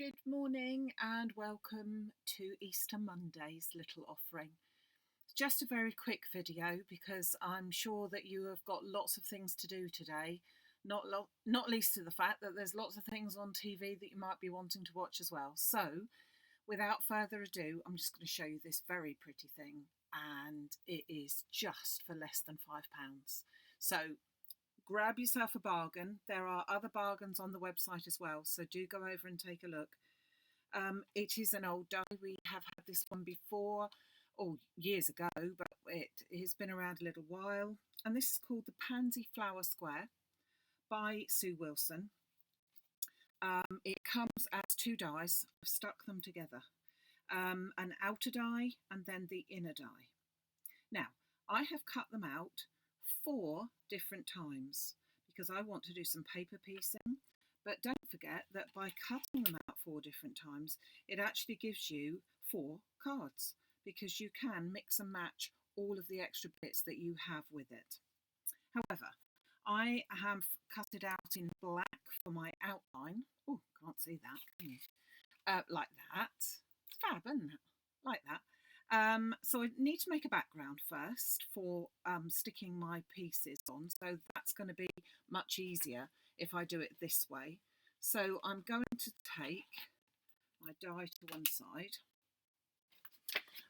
Good morning and welcome to Easter Monday's little offering. It's just a very quick video because I'm sure that you have got lots of things to do today, not least to the fact that there's lots of things on TV that you might be wanting to watch as well. So without further ado, I'm just going to show you this very pretty thing, and it is just for less than £5. So grab yourself a bargain. There are other bargains on the website as well, so do go over and take a look. It is an old die. We have had this one before, years ago, but it has been around a little while. And this is called the Pansy Flower Square by Sue Wilson. It comes as two dies. I've stuck them together. An outer die and then the inner die. Now, I have cut them out 4 different times because I want to do some paper piecing, but don't forget that by cutting them out 4 different times it actually gives you 4 cards, because you can mix and match all of the extra bits that you have with it. However, I have cut it out in black for my outline. Oh, can't see that, can you? Like that. It's fab, isn't it? Like that. So I need to make a background first for sticking my pieces on, so that's going to be much easier if I do it this way. So I'm going to take my die to one side.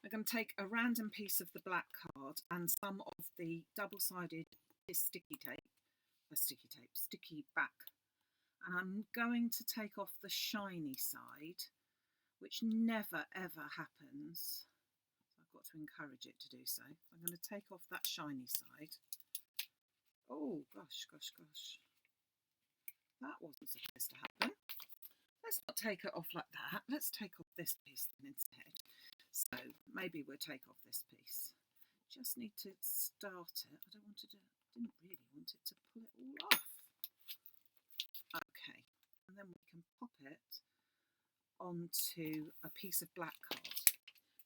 I'm going to take a random piece of the black card and some of the double-sided sticky back, and I'm going to take off the shiny side, which never ever happens. Got to encourage it to do so. I'm going to take off that shiny side. Oh gosh, that wasn't supposed to happen. Let's not take it off like that. Let's take off this piece then instead. So maybe we'll take off this piece. Just need to start it. I didn't really want it to pull it all off. Okay, and then we can pop it onto a piece of black card,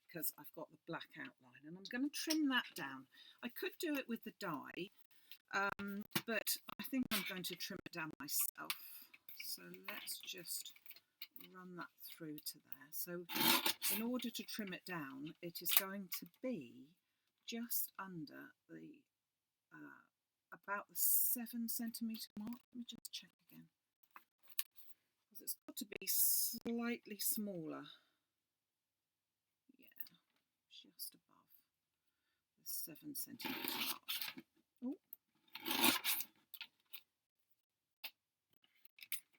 because I've got the black outline, and I'm going to trim that down. I could do it with the die, but I think I'm going to trim it down myself. So let's just run that through to there. So in order to trim it down, it is going to be just under the about the 7 centimetre mark. Let me just check again, because it's got to be slightly smaller. Just above the 7 centimetre mark. Oh.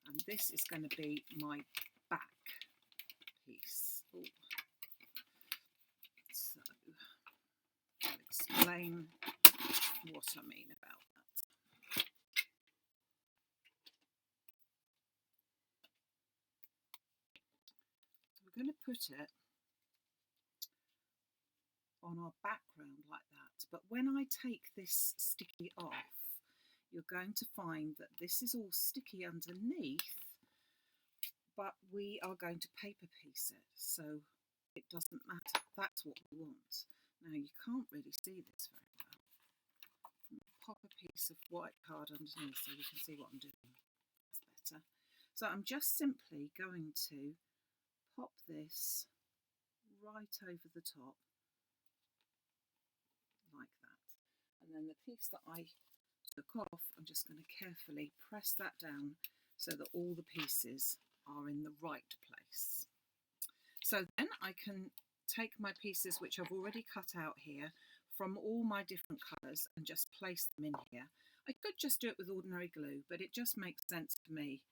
And this is going to be my back piece. Oh. So I'll explain what I mean about that. So we're going to put it on our background like that, but when I take this sticky off, you're going to find that this is all sticky underneath, but we are going to paper piece it, so it doesn't matter. That's what we want. Now you can't really see this very well. Pop a piece of white card underneath so you can see what I'm doing. That's better. So I'm just simply going to pop this right over the top like that, and then the piece that I took off, I'm just going to carefully press that down so that all the pieces are in the right place. So then I can take my pieces, which I've already cut out here, from all my different colours, and just place them in here. I could just do it with ordinary glue, but it just makes sense to me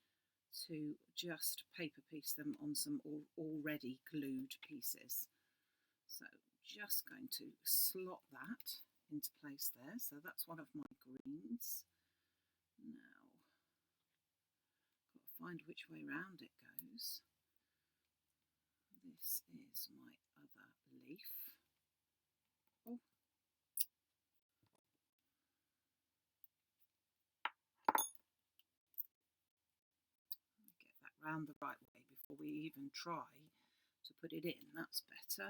to just paper piece them on some already glued pieces. So just going to slot that into place there. So that's one of my greens. Now, got to find which way round it goes. This is my other leaf. Oh. Get that round the right way before we even try to put it in. That's better.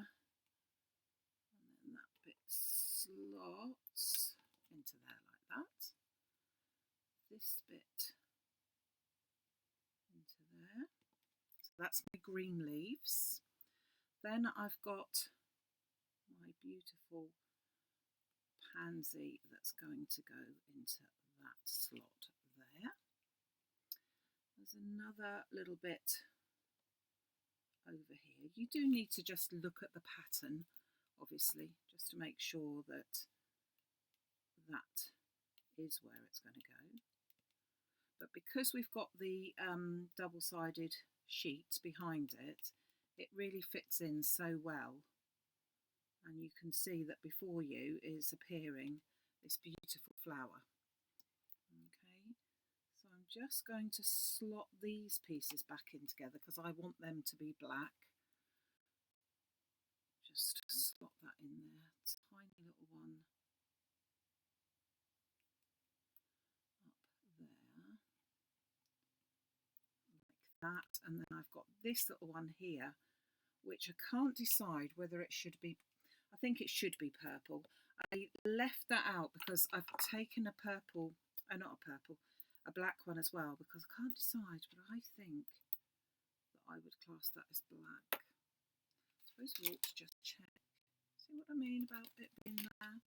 And then that bit slots into there like that. This bit into there. So That's my green leaves. Then I've got my beautiful pansy that's going to go into that slot there. There's another little bit over here. You do need to just look at the pattern, obviously, just to make sure that that is where it's going to go. But because we've got the double-sided sheet behind it, it really fits in so well. And you can see that before you is appearing this beautiful flower. Okay, so I'm just going to slot these pieces back in together because I want them to be black. Just slot that in there, tiny little one up there, like that. And then I've got this little one here, which I can't decide whether it should be, I think it should be purple. I left that out because I've taken a purple, not a purple, a black one as well, because I can't decide, but I think that I would class that as black. I suppose we ought to just check. See what I mean about it being there?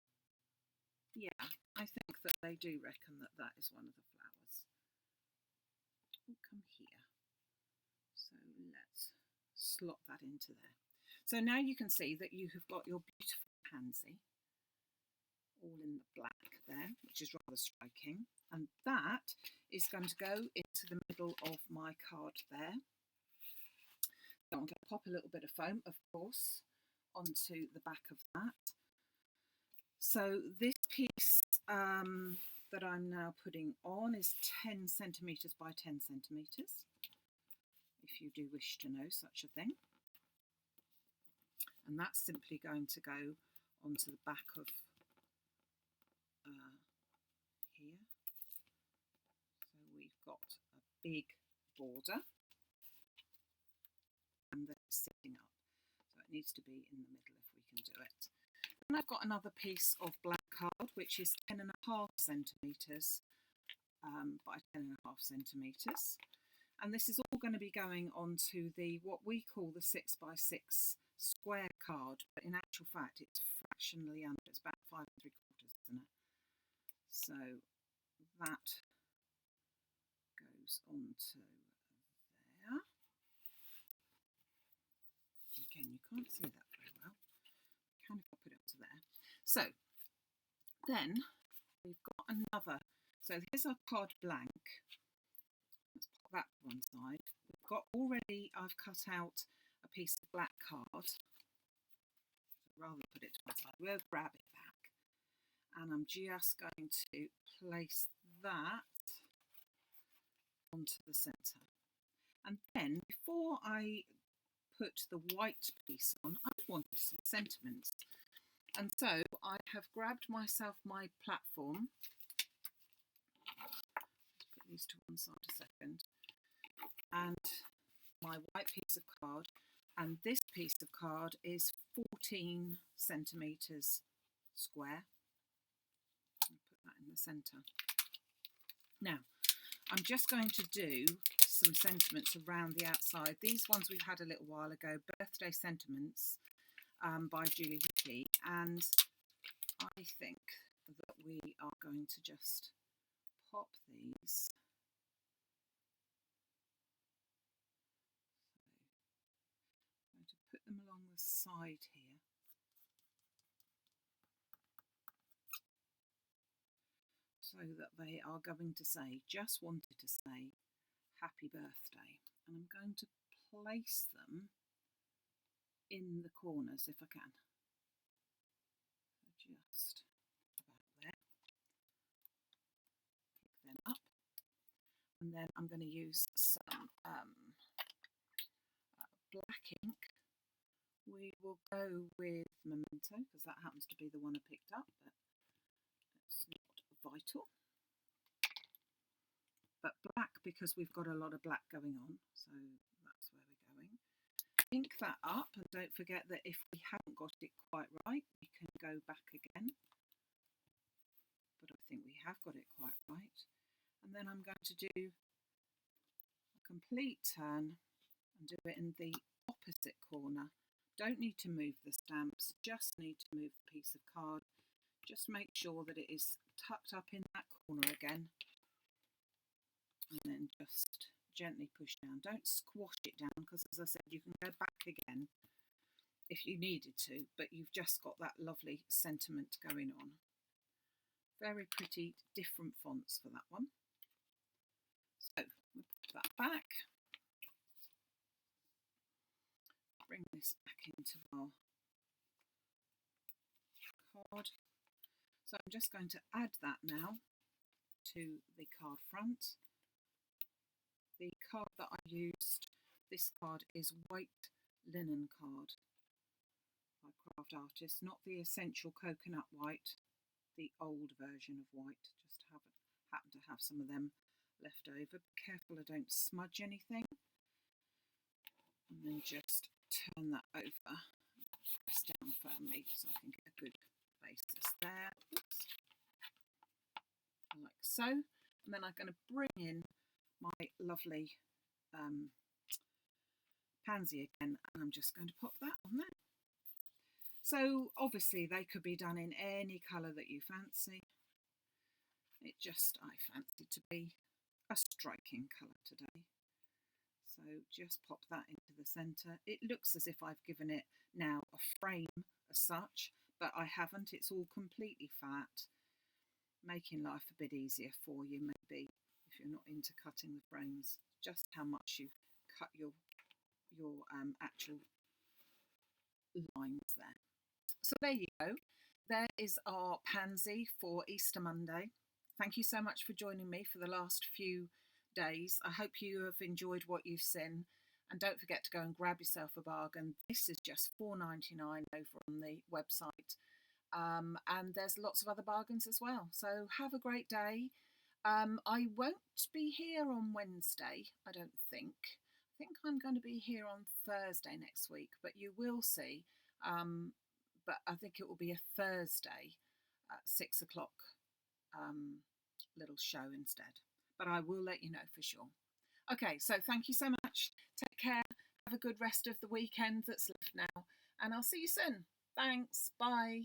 Yeah, I think that they do reckon that that is one of the flowers. Oh, come here. So let's slot that into there. So now you can see that you have got your beautiful pansy all in the black there, which is rather striking. And that is going to go into the middle of my card there. So I'm going to pop a little bit of foam, of course, onto the back of that. So this piece that I'm now putting on is 10 centimetres by 10 centimetres, if you do wish to know such a thing. And that's simply going to go onto the back of here. So we've got a big border and then it's sitting up. So it needs to be in the middle if we can do it. And I've got another piece of black card, which is 10.5 centimetres by 10.5 centimetres. And this is all going to be going onto the what we call the 6 by 6 square card, but in actual fact it's fractionally under, it's about 5 3/4, isn't it? So that goes onto there. Again, you can't see that very well. Can if I put it onto there. So then we've got another. So here's our card blank. Let's put that to one side. We've got already, I've cut out a piece of black card. So rather than put it to one side, we'll grab it back. And I'm just going to place that onto the centre. And then before I put the white piece on, I wanted some sentiments. And so I have grabbed myself my platform. Let's put these to one side a second. And my white piece of card. And this piece of card is 14 centimetres square. I'll put that in the centre. Now, I'm just going to do some sentiments around the outside. These ones we've had a little while ago, Birthday Sentiments by Julie Hickey, and I think that we are going to just pop these. So I'm going to put them along the side here. So that they are going to say, just wanted to say, happy birthday. And I'm going to place them in the corners if I can. So just about there. Pick them up. And then I'm going to use some black ink. We will go with Memento because that happens to be the one I picked up, but it's not vital. But black because we've got a lot of black going on, so that's where we're going. Ink that up, and don't forget that if we haven't got it quite right, we can go back again. But I think we have got it quite right. And then I'm going to do a complete turn and do it in the opposite corner. Don't need to move the stamps, just need to move the piece of card. Just make sure that it is tucked up in that corner again, and then just gently push down. Don't squash it down, because as I said, you can go back again if you needed to, but you've just got that lovely sentiment going on. Very pretty different fonts for that one. So we'll put that back. Bring this back into our card. So I'm just going to add that now to the card front. The card that I used, this card is White Linen Card by Craft Artist, not the essential coconut white, the old version of white. Just happen to have some of them left over. Be careful I don't smudge anything. And then just turn that over, press down firmly so I can get a good basis there. Oops. Like so. And then I'm going to bring in my lovely pansy again, and I'm just going to pop that on there. So obviously they could be done in any colour that you fancy. I fancy to be a striking colour today. So just pop that into the centre. It looks as if I've given it now a frame as such, but I haven't. It's all completely flat, making life a bit easier for you maybe if you're not into cutting the frames. Just how much you cut your actual lines there. So there you go. There is our pansy for Easter Monday. Thank you so much for joining me for the last few days. I hope you have enjoyed what you've seen, and don't forget to go and grab yourself a bargain. This is just $4.99 over on the website, and there's lots of other bargains as well. So have a great day. I won't be here on Wednesday, I don't think. I think I'm going to be here on Thursday next week, but you will see. But I think it will be a Thursday at 6 o'clock little show instead. But I will let you know for sure. Okay, so thank you so much. Take care. Have a good rest of the weekend that's left now. And I'll see you soon. Thanks. Bye.